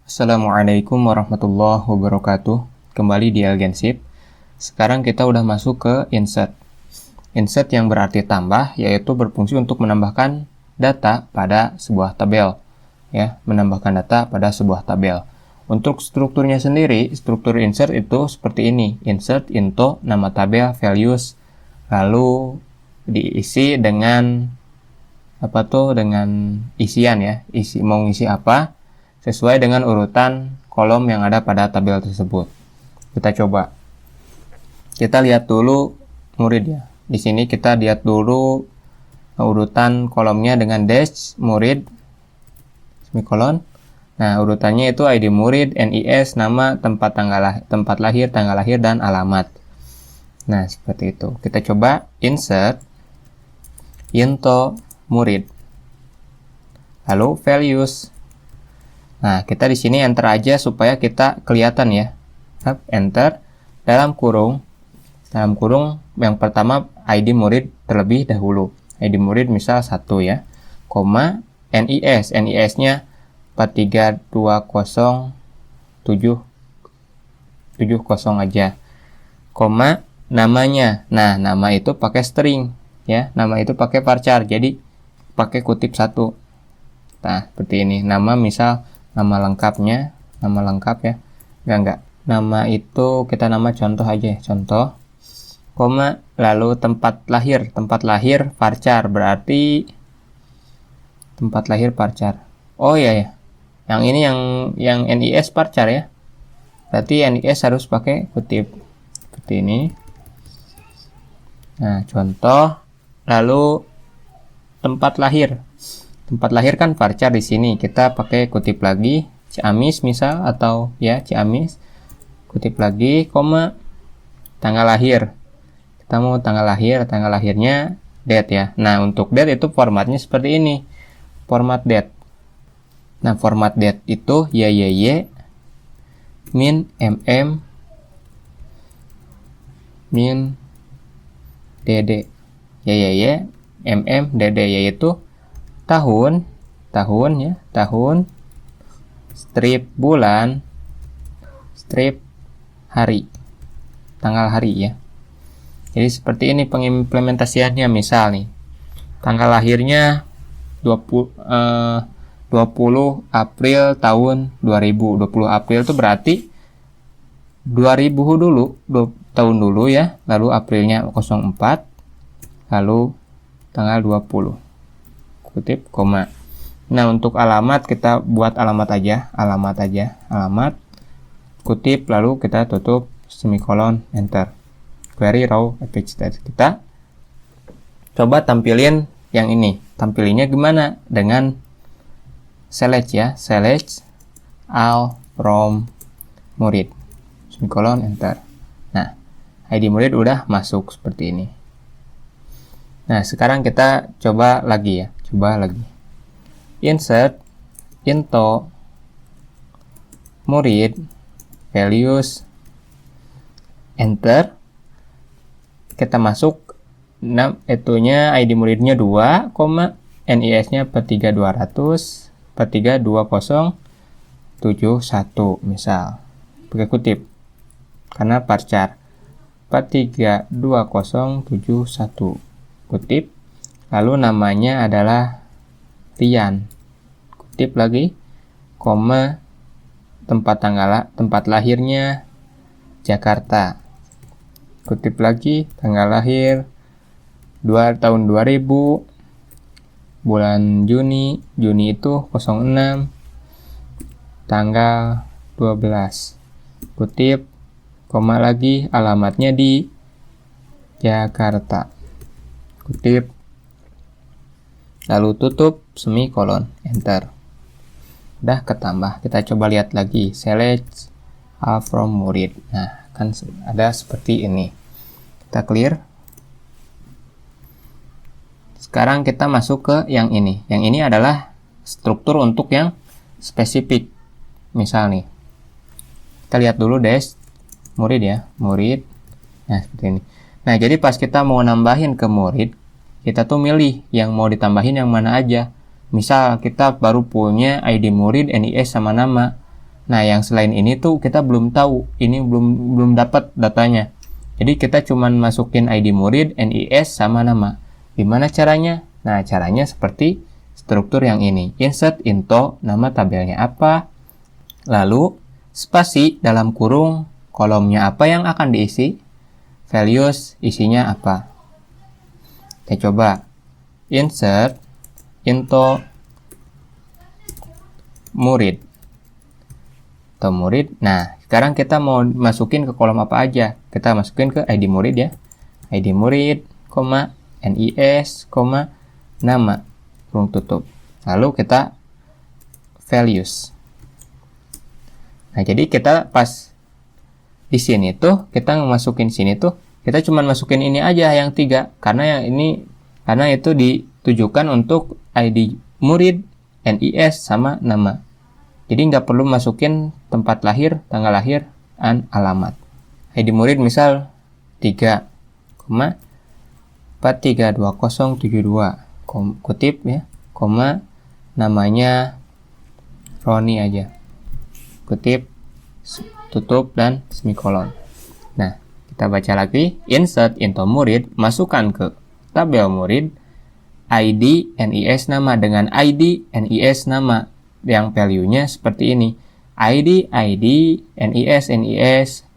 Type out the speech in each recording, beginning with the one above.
Assalamualaikum warahmatullahi wabarakatuh. Kembali di Algensip. Sekarang kita udah masuk ke insert. Insert yang berarti tambah, yaitu berfungsi untuk menambahkan data pada sebuah tabel. Ya, menambahkan data pada sebuah tabel. Untuk strukturnya sendiri, struktur insert itu seperti ini. Insert into nama tabel values, lalu diisi dengan dengan isian ya. Mau ngisi apa? Sesuai dengan urutan kolom yang ada pada tabel tersebut. Kita coba. Kita lihat dulu murid ya. Di sini kita lihat dulu urutan kolomnya dengan dash murid semikolon. Nah, urutannya itu ID murid, NIS, nama, tempat lahir, tanggal lahir dan alamat. Nah, seperti itu. Kita coba insert into murid. Lalu values. Nah, kita di sini enter aja supaya kita kelihatan ya. Enter dalam kurung yang pertama ID murid terlebih dahulu. ID murid misal 1 ya. Koma NIS. NIS-nya 4320770 aja. Koma namanya. Nah, nama itu pakai string ya. Nama itu pakai varchar. Jadi pakai kutip 1. Nah, seperti ini. Nama misal nama lengkapnya, nama lengkap ya. Enggak. Nama itu kita nama contoh aja, contoh. Koma, lalu tempat lahir varchar, berarti tempat lahir varchar. Oh iya ya. Yang ini yang NIS varchar ya. Berarti NIS harus pakai kutip seperti ini. Nah, contoh, lalu tempat lahir. Tempat lahir kan varchar di sini. Kita pakai kutip lagi, Ciamis misal atau ya Ciamis. Kutip lagi, koma tanggal lahir. Kita mau tanggal lahirnya date ya. Nah, untuk date itu formatnya seperti ini. Format date. Nah, format date itu YYY min MM min DD. YYY MM DD yaitu tahun ya, tahun, strip bulan, strip hari, tanggal hari ya. Jadi seperti ini pengimplementasiannya. Misal nih, tanggal lahirnya 20 April tahun 2000. 20 April itu berarti 2000 dulu, tahun dulu ya, lalu Aprilnya 04, lalu tanggal 20. Kutip koma. Nah, untuk alamat kita buat alamat aja, alamat kutip, lalu kita tutup semikolon, enter. Query row fh tadi. Kita coba tampilin yang ini. Tampilinnya gimana? Dengan select ya, select all from murid, semikolon, enter. Nah, ID murid udah masuk seperti ini. Nah, sekarang kita coba lagi ya. Insert into murid values, enter. Kita masuk ID muridnya 2, NIS-nya 43200 4322071 misal. Pakai kutip karena varchar 4322071 kutip. Lalu namanya adalah Rian. Kutip lagi, koma, tempat lahirnya Jakarta. Kutip lagi, tanggal lahir tahun 2000, bulan Juni itu 06, tanggal 12. Kutip, koma lagi, alamatnya di Jakarta. Kutip, lalu tutup semikolon, enter. Udah ketambah. Kita coba lihat lagi, select all from murid. Nah, kan ada seperti ini. Kita clear. Sekarang kita masuk ke yang ini. Yang ini adalah struktur untuk yang spesifik. Misal nih, kita lihat dulu dash murid ya, murid. Nah, seperti ini. Nah, jadi pas kita mau nambahin ke murid, kita tuh milih yang mau ditambahin yang mana aja. Misal kita baru punya ID murid, NIS sama nama. Nah, yang selain ini tuh kita belum tahu, ini belum dapat datanya. Jadi kita cuman masukin ID murid, NIS sama nama. Gimana caranya? Nah, caranya seperti struktur yang ini. Insert into, nama tabelnya apa, lalu spasi dalam kurung, kolomnya apa yang akan diisi, values isinya apa. Kita coba insert into murid. Murid. Nah, sekarang kita mau masukin ke kolom apa aja? Kita masukin ke ID murid ya. ID murid, NIS, nama, kurung tutup. Lalu kita values. Nah, jadi kita pas di sini tuh, kita masukin sini tuh, kita cuma masukin ini aja yang 3. Karena itu ditujukan untuk ID murid, NIS, sama nama. Jadi nggak perlu masukin tempat lahir, tanggal lahir, dan alamat. ID murid misal 3,432072, kutip ya, namanya Roni aja, kutip, tutup, dan semikolon. Nah, kita baca lagi, insert into murid, masukkan ke tabel murid, ID, NIS, nama, dengan ID, NIS, nama, yang value-nya seperti ini. ID, NIS,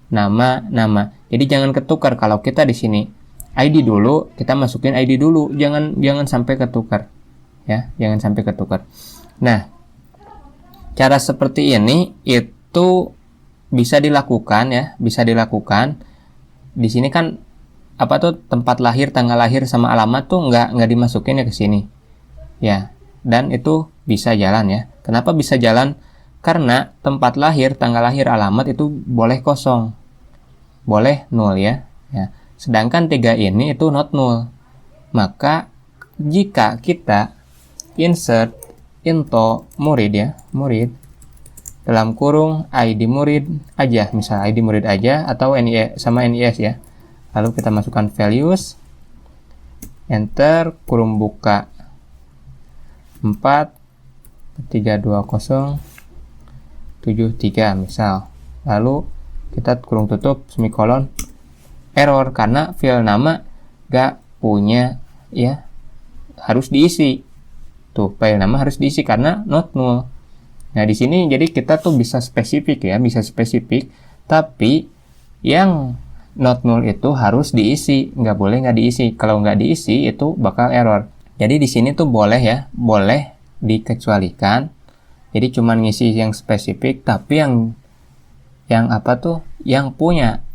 nama. Jadi jangan ketukar. Kalau kita di sini ID dulu, kita masukin ID dulu. Jangan sampai ketukar. Ya, jangan sampai ketukar. Nah, cara seperti ini itu bisa dilakukan ya, bisa dilakukan. Di sini kan tempat lahir, tanggal lahir sama alamat tuh nggak dimasukin ya ke sini. Ya, dan itu bisa jalan ya. Kenapa bisa jalan? Karena tempat lahir, tanggal lahir, alamat itu boleh kosong. Boleh 0 ya. Sedangkan 3 ini itu not null. Maka jika kita insert into murid ya, murid dalam kurung ID murid aja, misal ID murid aja atau NIS sama NIS ya. Lalu kita masukkan values, enter, kurung buka 4,32073 misal. Lalu kita kurung tutup semikolon, error karena file nama gak punya ya, harus diisi. Tuh, file nama harus diisi karena not null. Nah, di sini jadi kita tuh bisa spesifik ya, bisa spesifik, tapi yang not null itu harus diisi, nggak boleh nggak diisi. Kalau nggak diisi itu bakal error. Jadi di sini tuh boleh ya, boleh dikecualikan. Jadi cuma ngisi yang spesifik, tapi yang punya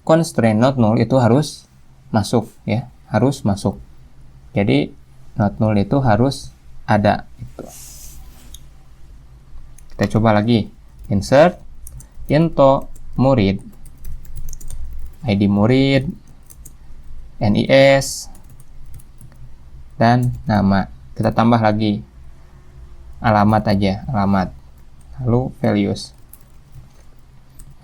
constraint not null itu harus masuk ya, harus masuk. Jadi not null itu harus ada itu. Kita coba lagi, insert into murid, ID murid, NIS, dan nama. Kita tambah lagi alamat aja, alamat, lalu values,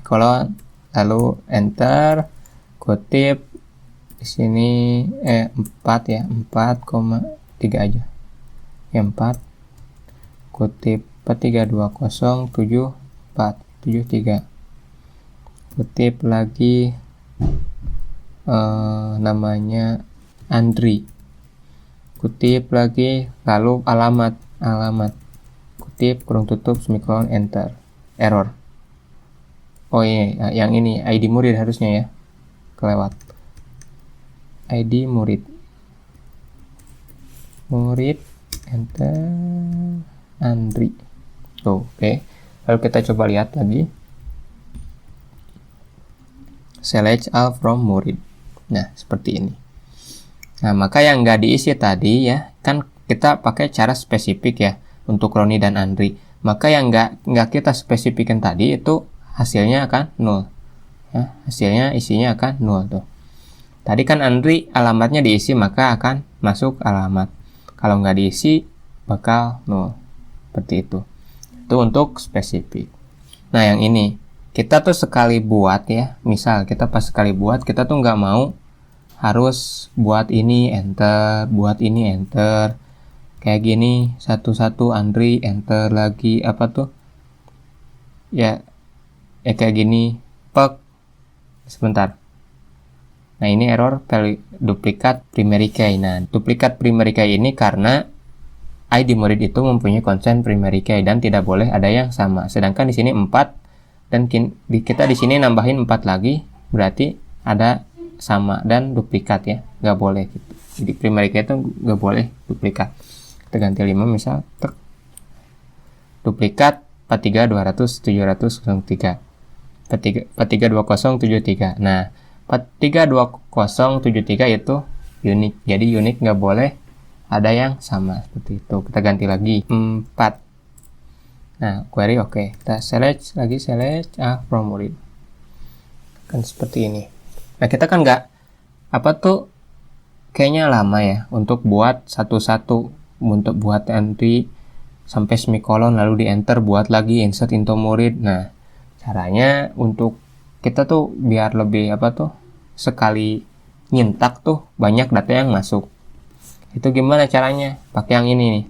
kolon, lalu enter, kutip di sini 4 ya, 4,3 aja ya, 4 kutip 4320743, kutip lagi namanya Andri, kutip lagi, lalu alamat, kutip, kurung tutup, semikolon, enter, error. Oh iya, yang ini ID murid harusnya ya, kelewat. ID murid, enter, Andri. Oke. Lalu kita coba lihat lagi, select all from murid. Nah, seperti ini. Nah, maka yang nggak diisi tadi ya, kan kita pakai cara spesifik ya untuk Roni dan Andri. Maka yang nggak kita spesifikan tadi itu hasilnya akan 0. Ya, hasilnya isinya akan 0 tuh. Tadi kan Andri alamatnya diisi, maka akan masuk alamat. Kalau nggak diisi bakal 0. Seperti itu. Itu untuk spesifik. Nah, yang ini kita tuh sekali buat ya, misal kita pas sekali buat, kita tuh nggak mau harus buat ini enter, buat ini enter, kayak gini satu-satu Andri enter lagi ya kayak gini, pek, sebentar. Nah ini error duplikat primary key. Nah duplikat primary key ini karena ID murid itu mempunyai konsen primary key dan tidak boleh ada yang sama. Sedangkan di sini 4 dan kita di sini nambahin 4 lagi, berarti ada sama dan duplikat ya, nggak boleh gitu. Jadi primary key itu nggak boleh duplikat. Kita ganti 5 misal, duplikat 432073 432073. Nah 432073 itu unik, jadi unik nggak boleh ada yang sama seperti itu. Kita ganti lagi 4. Nah query oke. Kita select lagi, select from murid kan seperti ini. Nah kita kan nggak kayaknya lama ya untuk buat satu-satu, untuk buat entry sampai semikolon lalu di enter, buat lagi insert into murid. Nah caranya untuk kita tuh biar lebih sekali nyintak tuh banyak data yang masuk. Itu gimana caranya? Pakai yang ini nih.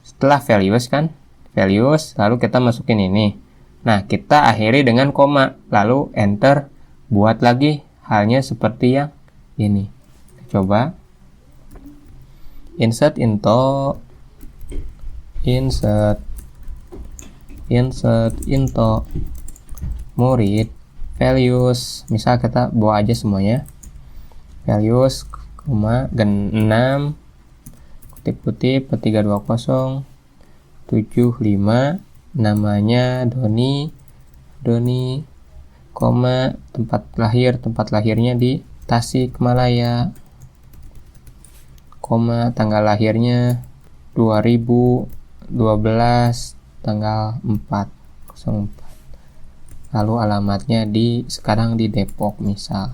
Setelah values kan, values lalu kita masukin ini. Nah kita akhiri dengan koma lalu enter, buat lagi halnya seperti yang ini. Coba insert into murid values, misal kita bawa aja semuanya, values, 6 kutip-kutip 432075, namanya Doni, tempat lahirnya di Tasikmalaya, tanggal lahirnya 2012 tanggal 4/04, lalu alamatnya sekarang di Depok misal.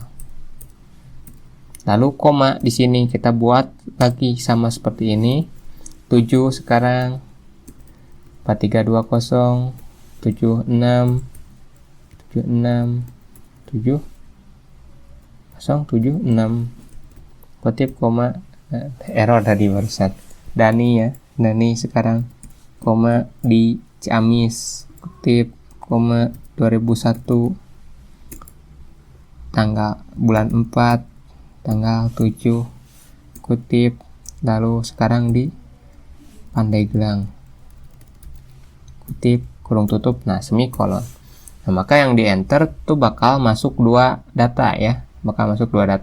Lalu koma di sini kita buat lagi sama seperti ini, 7 sekarang 4320 76 kutip koma, error tadi barusan. Dani sekarang koma di Ciamis, kutip koma 2001 tanggal bulan 4 tanggal 7 kutip, lalu sekarang di Pandeglang, kutip kurung tutup, nah semikolon. Nah maka yang di enter tuh bakal masuk 2 data ya,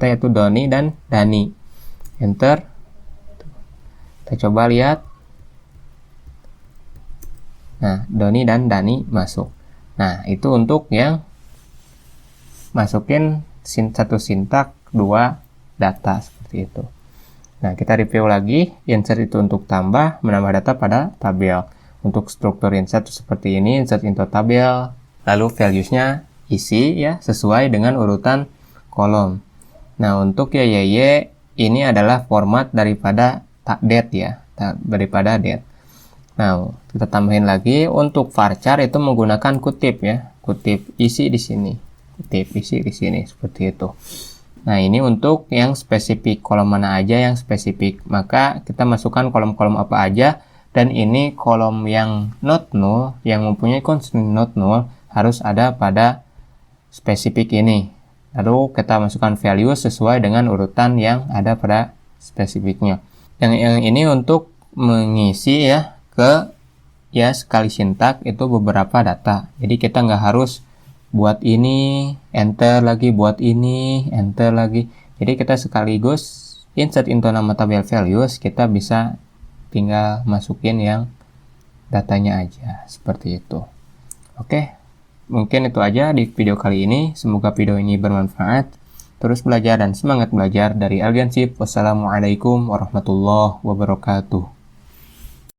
yaitu Doni dan Dani. Enter, kita coba lihat. Nah Doni dan Dani masuk. Nah itu untuk yang masukin satu sintak 2 data seperti itu. Nah kita review lagi. Insert itu untuk menambah data pada tabel. Untuk struktur insert seperti ini, insert into tabel, lalu values-nya isi ya sesuai dengan urutan kolom. Nah untuk YYY ini adalah format daripada date ya, daripada date. Nah kita tambahin lagi, untuk varchar itu menggunakan kutip ya, kutip isi di sini, kutip isi di sini seperti itu. Nah ini untuk yang spesifik, kolom mana aja yang spesifik, maka kita masukkan kolom-kolom apa aja. Dan ini kolom yang not null, yang mempunyai constraint not null, harus ada pada spesifik ini. Lalu kita masukkan value sesuai dengan urutan yang ada pada spesifiknya. Yang ini untuk mengisi ya sekali sintak itu beberapa data. Jadi kita nggak harus buat ini, enter lagi, buat ini, enter lagi. Jadi kita sekaligus insert into nama tabel values, kita bisa tinggal masukin yang datanya aja, seperti itu. Oke, mungkin itu aja di video kali ini. Semoga video ini bermanfaat. Terus belajar dan semangat belajar dari Algansip. Wassalamualaikum warahmatullahi wabarakatuh.